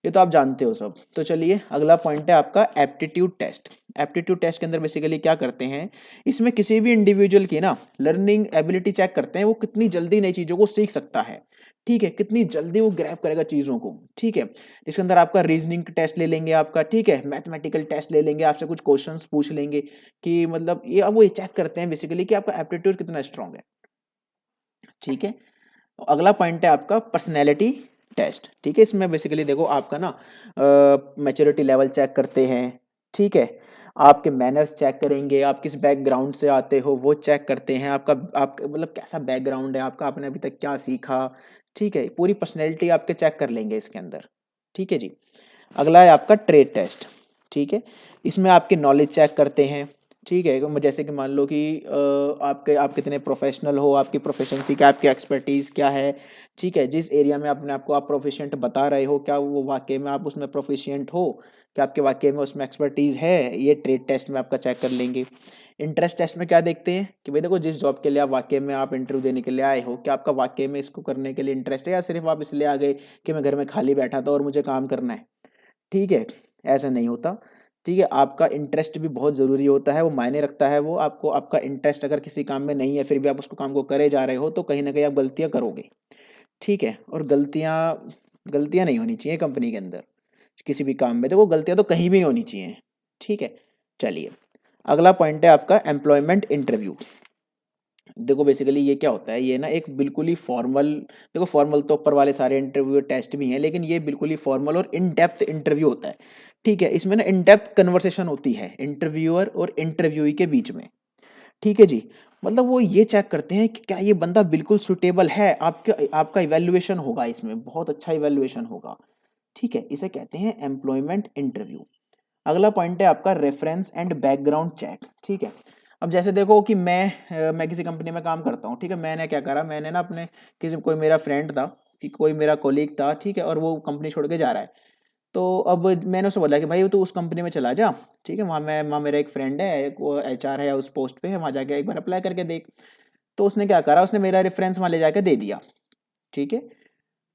ये तो आप जानते हो सब। तो चलिए अगला पॉइंट है आपका एप्टीट्यूड टेस्ट। एप्टीट्यूड टेस्ट के अंदर बेसिकली क्या करते हैं, इसमें किसी भी इंडिविजुअल की ना लर्निंग एबिलिटी चेक करते हैं, वो कितनी जल्दी नई चीज़ों को सीख सकता है। ठीक है, कितनी जल्दी वो ग्रैब करेगा चीज़ों को। ठीक है, इसके अंदर आपका रीजनिंग टेस्ट ले लेंगे आपका, ठीक है, मैथमेटिकल टेस्ट ले लेंगे, आपसे कुछ क्वेश्चंस पूछ लेंगे कि मतलब ये, अब वो ये चेक करते हैं बेसिकली कि आपका एप्टीट्यूड कितना स्ट्रांग है। ठीक है, अगला पॉइंट है आपका पर्सनैलिटी टेस्ट। ठीक है, इसमें बेसिकली देखो आपका ना मैच्योरिटी लेवल चेक करते हैं। ठीक है, आपके मैनर्स चेक करेंगे, आप किस बैकग्राउंड से आते हो वो चेक करते हैं, आपका मतलब कैसा बैकग्राउंड है आपका, आपने अभी तक क्या सीखा। ठीक है, पूरी पर्सनैलिटी आपके चेक कर लेंगे इसके अंदर। ठीक है जी, अगला है आपका ट्रेड टेस्ट। ठीक है, इसमें आपकी नॉलेज चेक करते हैं। ठीक है, जैसे कि मान लो कि आप कितने प्रोफेशनल हो, आपकी प्रोफेशनसी क्या, आपकी एक्सपर्टीज़ क्या है। ठीक है, जिस एरिया में अपने आप को आप प्रोफिशिएंट बता रहे हो, क्या वो वाकई में आप उसमें प्रोफिशिएंट हो, क्या आपके वाकई में उसमें एक्सपर्टीज़ है, ये ट्रेड टेस्ट में आपका चेक कर लेंगे। इंटरेस्ट टेस्ट में क्या देखते हैं कि भाई देखो जिस जॉब के लिए आप वाकई में आप इंटरव्यू देने के लिए आए हो, क्या आपका वाकई में इसको करने के लिए इंटरेस्ट है, या सिर्फ आप इसलिए आ गए कि मैं घर में खाली बैठा था और मुझे काम करना है। ठीक है, ऐसा नहीं होता। ठीक है, आपका इंटरेस्ट भी बहुत ज़रूरी होता है, वो मायने रखता है। वो आपको, आपका इंटरेस्ट अगर किसी काम में नहीं है फिर भी आप उसको काम को करे जा रहे हो तो कहीं ना कहीं आप गलतियां करोगे। ठीक है, और गलतियां गलतियां नहीं होनी चाहिए कंपनी के अंदर किसी भी काम में। देखो गलतियां तो कहीं भी नहीं होनी चाहिए। ठीक है, चलिए अगला पॉइंट है आपका एम्प्लॉयमेंट इंटरव्यू। देखो बेसिकली ये क्या होता है, ये ना एक बिल्कुल ही फॉर्मल, देखो फॉर्मल तो ऊपर वाले सारे इंटरव्यू टेस्ट भी हैं, लेकिन ये बिल्कुल ही फॉर्मल और इन डेप्थ इंटरव्यू होता है। ठीक है, इसमें ना इन डेप्थ कन्वर्सेशन होती है इंटरव्यूअर और इंटरव्यूई के बीच में। ठीक है जी, मतलब वो ये चेक करते हैं कि क्या ये बंदा बिल्कुल सुटेबल है, आपका इवैल्यूएशन होगा, इसमें बहुत अच्छा इवैल्यूएशन होगा। ठीक है, इसे कहते हैं एम्प्लॉयमेंट इंटरव्यू। अगला पॉइंट है आपका रेफरेंस एंड बैकग्राउंड चेक। ठीक है, अब जैसे देखो कि मैं किसी कंपनी में काम करता हूँ। ठीक है, मैंने क्या करा, मैंने ना अपने किसी, कोई मेरा फ्रेंड था कि कोई मेरा कोलीग था, ठीक है, और वो कंपनी छोड़ के जा रहा है। तो अब मैंने उससे बोला कि भाई तू उस कंपनी में चला जा। ठीक है, वहाँ मेरा एक फ्रेंड है, एक वो HR है, उस पोस्ट पे है, वहाँ जाके एक बार अप्लाई करके देख। तो उसने क्या करा, उसने मेरा रेफरेंस वहाँ ले जाके दे दिया। ठीक है,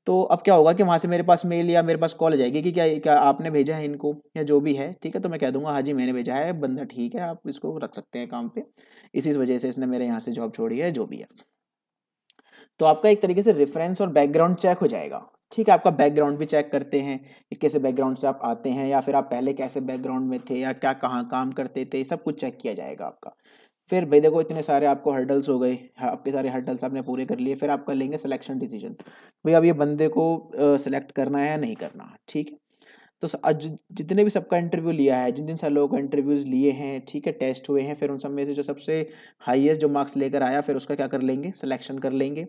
तो अब क्या होगा कि वहाँ से मेरे पास मेल या मेरे पास कॉल आ जाएगी कि क्या क्या आपने भेजा है इनको, या जो भी है। ठीक है, तो मैं कह दूंगा हाँ जी मैंने भेजा है, बंदा ठीक है, आप इसको रख सकते हैं काम पे, इसी वजह से इसने मेरे यहाँ से जॉब छोड़ी है, जो भी है। तो आपका एक तरीके से रेफरेंस और बैकग्राउंड चेक हो जाएगा। ठीक है, आपका बैकग्राउंड भी चेक करते हैं कि कैसे बैकग्राउंड से आप आते हैं, या फिर आप पहले कैसे बैकग्राउंड में थे, या क्या कहाँ काम करते थे, सब कुछ चेक किया जाएगा आपका। फिर भाई देखो इतने सारे आपको हर्डल्स हो गए, आपके सारे हर्डल्स आपने पूरे कर लिए, फिर आप कर लेंगे सिलेक्शन डिसीजन, भाई अब ये बंदे को सिलेक्ट करना है या नहीं करना, ठीक है। तो आज जितने भी सबका इंटरव्यू लिया है, जिन जिन सारे लोगों का इंटरव्यूज़ लिए हैं, ठीक है, टेस्ट हुए हैं, फिर उन सब में से जो सबसे हाईएस्ट जो मार्क्स लेकर आया, फिर उसका क्या कर लेंगे, सिलेक्शन कर लेंगे।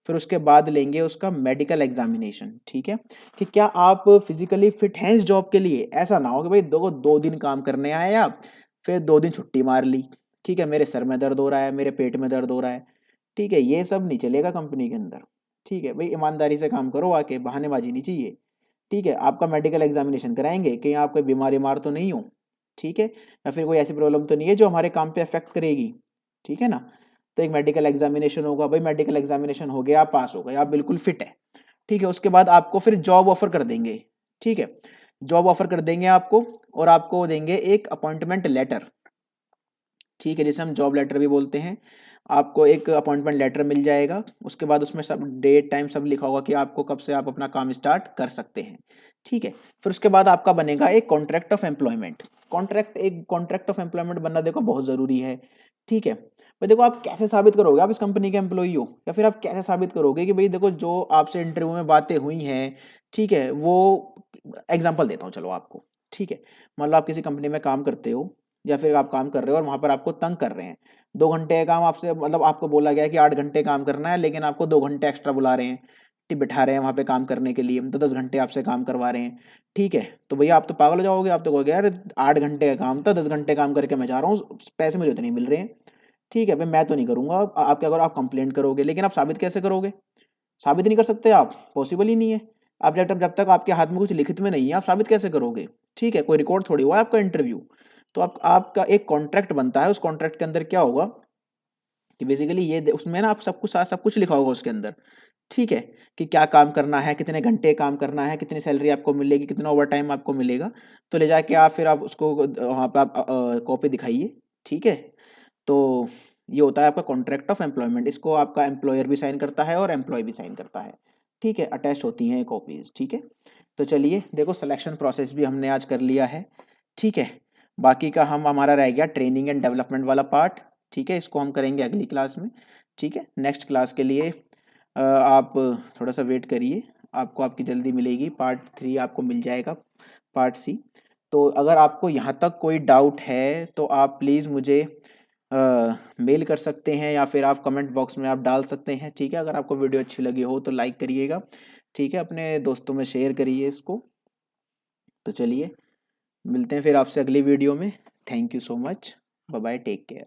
फिर उसके बाद लेंगे उसका मेडिकल एग्जामिनेशन, ठीक है, कि क्या आप फिजिकली फिट हैं इस जॉब के लिए। ऐसा ना हो कि भाई दो दिन काम करने आए आप, फिर 2 दिन छुट्टी मार ली, ठीक है, मेरे सर में दर्द हो रहा है, मेरे पेट में दर्द हो रहा है, ठीक है, ये सब नहीं चलेगा कंपनी के अंदर, ठीक है भाई, ईमानदारी से काम करो, आके बहानेबाजी नहीं चाहिए, ठीक है। आपका मेडिकल एग्जामिनेशन कराएंगे कि आप कोई बीमार तो नहीं हो, ठीक है, या फिर कोई ऐसी प्रॉब्लम तो नहीं है जो हमारे काम पे अफेक्ट करेगी, ठीक है ना। तो एक मेडिकल एग्जामिनेशन होगा, भाई मेडिकल एग्जामिनेशन हो गया, आप पास हो गए, आप बिल्कुल फिट है, ठीक है। उसके बाद आपको फिर जॉब ऑफर कर देंगे, ठीक है, जॉब ऑफर कर देंगे आपको, और आपको देंगे एक अपॉइंटमेंट लेटर, ठीक है, जिसे हम जॉब लेटर भी बोलते हैं। आपको एक अपॉइंटमेंट लेटर मिल जाएगा, उसके बाद उसमें सब डेट टाइम सब लिखा होगा कि आपको कब से आप अपना काम स्टार्ट कर सकते हैं, ठीक है। फिर उसके बाद आपका बनेगा एक कॉन्ट्रैक्ट ऑफ एम्प्लॉयमेंट। एक कॉन्ट्रैक्ट ऑफ एम्प्लॉयमेंट बनना देखो बहुत ज़रूरी है, ठीक है भाई। देखो आप कैसे साबित करोगे आप इस कंपनी के एम्प्लॉई हो, या फिर आप कैसे साबित करोगे कि भाई देखो जो आपसे इंटरव्यू में बातें हुई हैं, ठीक है, वो एग्जाम्पल देता हूँ चलो आपको, ठीक है। मान लो आप किसी कंपनी में काम करते हो, या फिर आप काम कर रहे हो और वहाँ पर आपको तंग कर रहे हैं, 2 घंटे का काम आपसे, मतलब आपको बोला गया है कि 8 घंटे काम करना है, लेकिन आपको 2 घंटे एक्स्ट्रा बुला रहे हैं, बिठा रहे हैं वहाँ पे काम करने के लिए, तो 10 घंटे आपसे काम करवा रहे हैं, ठीक है। तो भैया आप तो पागल हो जाओगे, आप तो कहोगे यार 8 घंटे का काम था, 10 घंटे काम करके मैं जा रहा हूँ, पैसे मुझे तो नहीं मिल रहे हैं, ठीक है भाई, मैं तो नहीं करूँगा। आप क्या करो, आप कंप्लेंट करोगे, लेकिन आप साबित कैसे करोगे, साबित नहीं कर सकते आप, पॉसिबल ही नहीं है। आप जब तक आपके हाथ में कुछ लिखित में नहीं है, आप साबित कैसे करोगे, ठीक है, कोई रिकॉर्ड थोड़ी हुआ है आपका इंटरव्यू। तो आपका एक कॉन्ट्रैक्ट बनता है, उस कॉन्ट्रैक्ट के अंदर क्या होगा कि बेसिकली उसमें ना आप सब कुछ लिखा होगा उसके अंदर, ठीक है, कि क्या काम करना है, कितने घंटे काम करना है, कितनी सैलरी आपको मिलेगी, कितना ओवर टाइम आपको मिलेगा। तो ले जाके आप फिर आप उसको वहाँ पे आप कॉपी दिखाइए, ठीक है। तो ये होता है आपका कॉन्ट्रैक्ट ऑफ एम्प्लॉयमेंट, इसको आपका एम्प्लॉयर भी साइन करता है और एम्प्लॉय भी साइन करता है, ठीक है, अटैच होती हैं कॉपीज, ठीक है। तो चलिए देखो सिलेक्शन प्रोसेस भी हमने आज कर लिया है, ठीक है। बाकी का हमारा रह गया ट्रेनिंग एंड डेवलपमेंट वाला पार्ट, ठीक है, इसको हम करेंगे अगली क्लास में, ठीक है। नेक्स्ट क्लास के लिए आप थोड़ा सा वेट करिए, आपको आपकी जल्दी मिलेगी, पार्ट 3 आपको मिल जाएगा, पार्ट सी। तो अगर आपको यहाँ तक कोई डाउट है तो आप प्लीज़ मुझे मेल कर सकते हैं, या फिर आप कमेंट बॉक्स में आप डाल सकते हैं, ठीक है। अगर आपको वीडियो अच्छी लगी हो तो लाइक करिएगा, ठीक है, अपने दोस्तों में शेयर करिए इसको। तो चलिए मिलते हैं फिर आपसे अगली वीडियो में। Thank you so much, bye bye, take care.